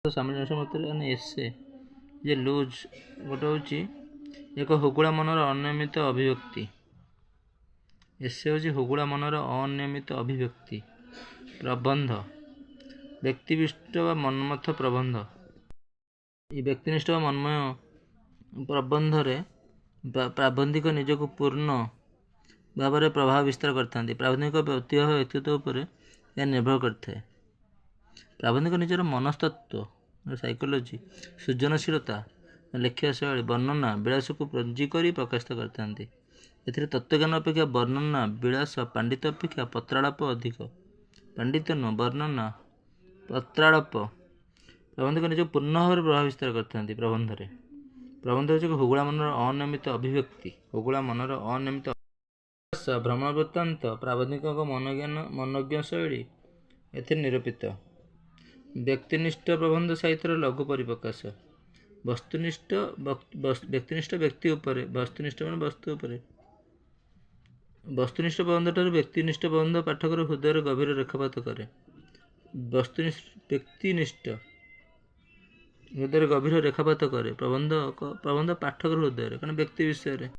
तो सामंजस्य मतलब एसे जे लुज गोटे हूँ एक हुगुड़ा मनर अनियमित अभिव्यक्ति। एसे हूँ हुगुड़ा मनर अनियमित अभिव्यक्ति। प्रबंध व्यक्तिनिष्ठ व मनमथ प्रबंध। ये व्यक्तिनिष्ठ व मनमय प्रबंध प्राबंधिक निजक पूर्ण भाव में प्रभाव विस्तार करते। प्राबंधिक व्यक्तित्व उपर यह निर्भर करता है। प्राबंधिक निजर मनस्तत्व साइकोलॉजी सृजनशीलता लेखिया शैली वर्णना विलास को पंजीकर प्रकाशित करते। एथिरे तत्वज्ञान अपेक्षा वर्णना विलास पांडित्य अपेक्षा पत्रालाप अधिक। पांडित्य न वर्णना पत्रालाप प्रबंधक निज पूर्ण भाव में प्रभाव विस्तार करते। प्रबंध हूँ हुगुड़ा मनर अनियमित अभिव्यक्ति। हुगुड़ा मनर अनियमित भ्रमण वृत्तांत प्राबंधिक मनोज्ञ शैली एथिरे निरूपित। व्यक्तिनिष्ठ प्रबंध साहित्यर लघु परिप्रकाश। वस्तुनिष्ठ व्यक्तिनिष्ठ व्यक्ति उपरे वस्तुनिष्ठ मान वस्तु उपरे। वस्तुनिष्ठ प्रबंध ठारू व्यक्तिनिष्ठ प्रबंध पाठकर हृदय गभीर रेखापात करे। व्यक्तिनिष्ठ हृदय गभीर रेखापात करे प्रबंध पाठकर हृदय कारण व्यक्ति विषय